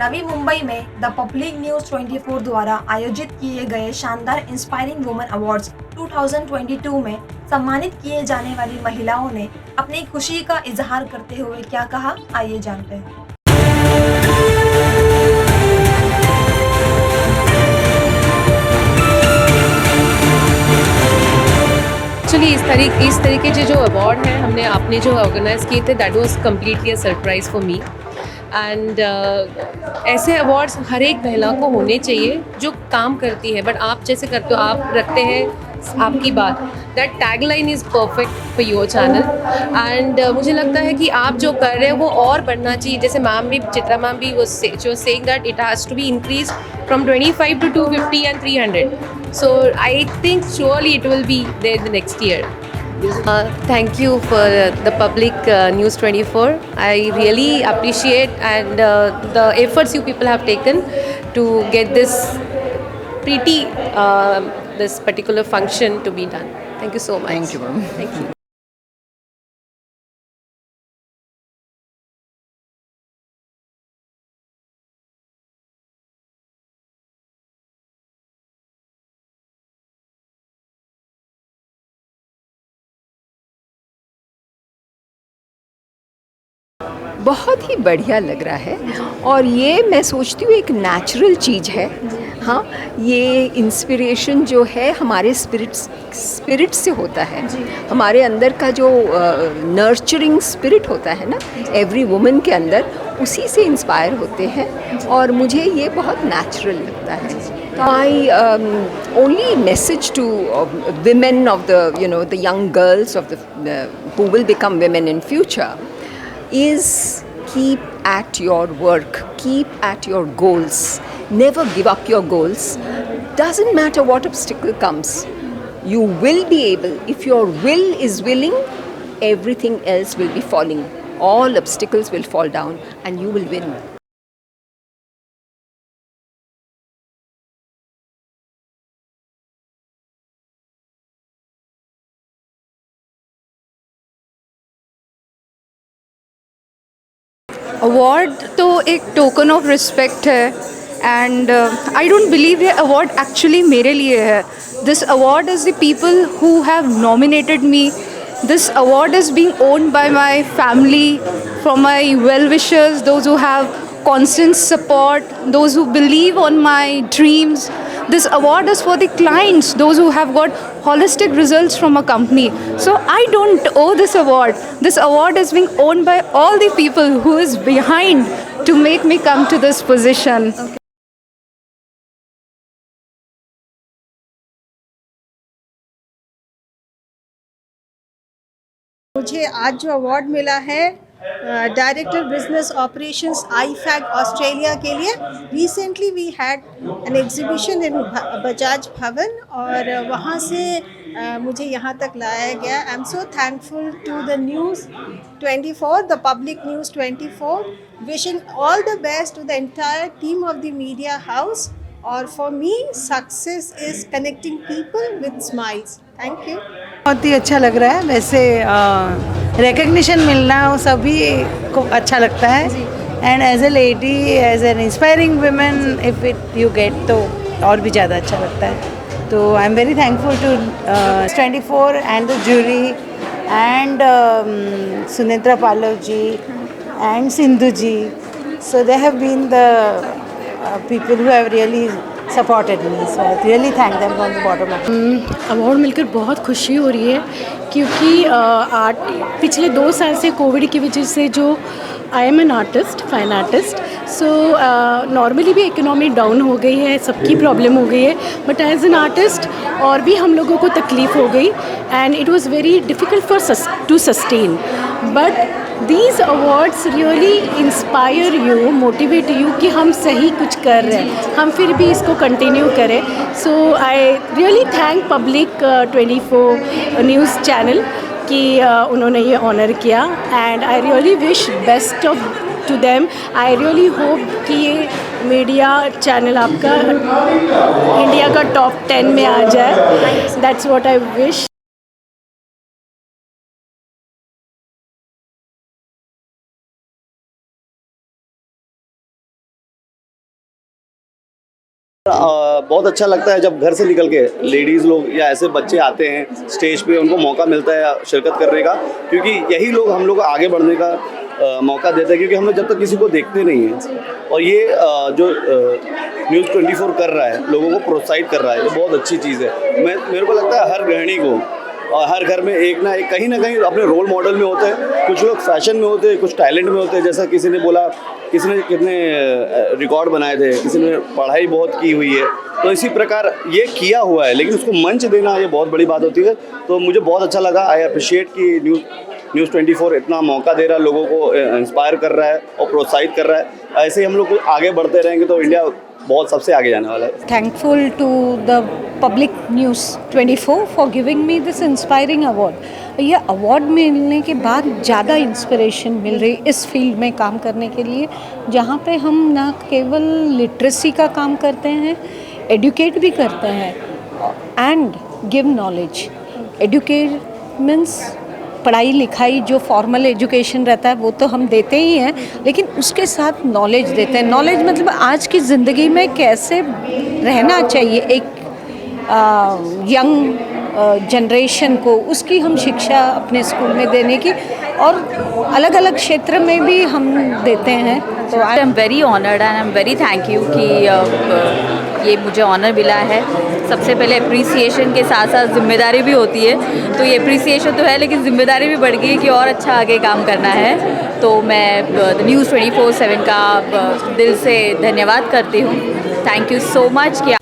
नवी मुंबई में the public news 24 द्वारा आयोजित किए गए शानदार इंस्पायरिंग वुमेन अवार्ड्स 2022 में सम्मानित किए जाने वाली महिलाओं ने अपनी खुशी का इजहार करते हुए क्या कहा, आइए जानते हैं। एक्चुअली इस तरीके के जो अवार्ड हैं हमने आपने जो ऑर्गेनाइज़ किए थे, that was completely a surprise for me. And ऐसे अवार्ड्स हर एक महिला को होने चाहिए जो काम करती है, बट आप जैसे करते हो, आप रखते हैं आपकी बात। That tagline is perfect for your channel. And मुझे लगता है कि आप जो कर रहे हैं वो और बढ़ना चाहिए। जैसे मैम भी, चित्रा मैम भी जो saying that it has to be increase from 25 to 250 and 300. So I think surely it will be there the next year. Thank you for the public News 24. I really appreciate and the efforts you people have taken to get this pretty this particular function to be done. Thank you so much. Thank you, ma'am. Thank you. बहुत ही बढ़िया लग रहा है और ये मैं सोचती हूँ एक नेचुरल चीज़ है। हाँ, ये इंस्पिरेशन जो है हमारे स्पिरिट से होता है। हमारे अंदर का जो नर्चरिंग स्पिरिट होता है ना, एवरी वुमन के अंदर, उसी से इंस्पायर होते हैं और मुझे ये बहुत नेचुरल लगता है। My only message to women of the young girls of who will become women in future is keep at your work, keep at your goals. Never give up your goals. Doesn't matter what obstacle comes. You will be able, if your will is willing, everything else will be falling. All obstacles will fall down and you will win. Award तो एक token of respect है and I don't believe ये award actually मेरे लिए है. This award is the people who have nominated me. This award is being owned by my family, from my well wishers, those who have constant support, those who believe on my dreams. This award is for the clients, those who have got holistic results from a company. So I don't owe this award. This award is being owned by all the people who is behind to make me come to this position. मुझे आज जो award मिला है director business operations आईफैग Australia के लिए. Recently we had an exhibition in Bajaj Bhavan और वहाँ से मुझे यहाँ तक लाया गया. I am so thankful to the news 24, the public news 24. Wishing all the best to the entire team of the media house. और for me success is connecting people with smiles. Thank you. बहुत ही अच्छा लग रहा है. वैसे recognition मिलना वो सभी को अच्छा लगता है. And as a lady, as an inspiring women, if it you get तो और भी ज़्यादा अच्छा लगता है. तो I am very thankful to 24 and the jury and Sunetra Palav ji and Sindhu ji. So they have been the people who have really supported me. So I really thank them from the bottom of my heart. Award मिलकर बहुत खुशी हो रही है क्योंकि पिछले 2 साल से कोविड की वजह से जो I am an artist, fine artist, so normally भी इकोनॉमी डाउन हो गई है, सबकी प्रॉब्लम हो गई है, बट एज एन आर्टिस्ट और भी हम लोगों को तकलीफ़ हो गई and it was very difficult for to sustain. But these awards really inspire you, motivate you कि हम सही कुछ कर रहे हैं, हम फिर भी इसको कंटिन्यू करें. So I really thank public 24 news channel कि उन्होंने ये ऑनर किया and I really wish best of to them. I really hope कि ये मीडिया चैनल आपका इंडिया का टॉप 10 में आ जाए. That's what I wish. बहुत अच्छा लगता है जब घर से निकल के लेडीज़ लोग या ऐसे बच्चे आते हैं स्टेज पे, उनको मौका मिलता है शिरकत करने का, क्योंकि यही लोग हम लोग को आगे बढ़ने का मौका देते हैं, क्योंकि हम लोग जब तक किसी को देखते नहीं हैं। और ये जो न्यूज़ 24 कर रहा है, लोगों को प्रोत्साहित कर रहा है, ये बहुत अच्छी चीज़ है। मेरे को लगता है हर गृहिणी को और हर घर में एक ना कहीं अपने रोल मॉडल में होते हैं। कुछ लोग फैशन में होते हैं, कुछ टैलेंट में होते हैं, जैसा किसी ने बोला, किसी ने कितने रिकॉर्ड बनाए थे, किसी ने पढ़ाई बहुत की हुई है, तो इसी प्रकार ये किया हुआ है, लेकिन उसको मंच देना ये बहुत बड़ी बात होती है। तो मुझे बहुत अच्छा लगा, आई अप्रिशिएट कि न्यूज़ 24 इतना मौका दे रहा है, लोगों को इंस्पायर कर रहा है और प्रोत्साहित कर रहा है। ऐसे ही हम लोग आगे बढ़ते रहेंगे तो इंडिया बहुत सबसे आगे जाने वाला है। Thankful to the Public News 24 for giving me this inspiring award. ये अवार्ड मिलने के बाद ज़्यादा इंस्पिरेशन मिल रही इस फील्ड में काम करने के लिए, जहाँ पे हम ना केवल लिटरेसी का काम करते हैं, एडुकेट भी करते हैं and give knowledge. Educate means पढ़ाई लिखाई, जो फॉर्मल एजुकेशन रहता है वो तो हम देते ही हैं, लेकिन उसके साथ नॉलेज देते हैं। नॉलेज मतलब आज की ज़िंदगी में कैसे रहना चाहिए एक यंग जनरेशन को, उसकी हम शिक्षा अपने स्कूल में देने की, और अलग अलग क्षेत्र में भी हम देते हैं। तो I am very honoured and I am very thank you कि ये मुझे ऑनर मिला है। सबसे पहले अप्रिसिएशन के साथ साथ जिम्मेदारी भी होती है, तो ये अप्रिसिएशन तो है, लेकिन जिम्मेदारी भी बढ़ गई है कि और अच्छा आगे काम करना है। तो मैं न्यूज़ 24/7 का दिल से धन्यवाद करती हूँ। थैंक यू सो मच कि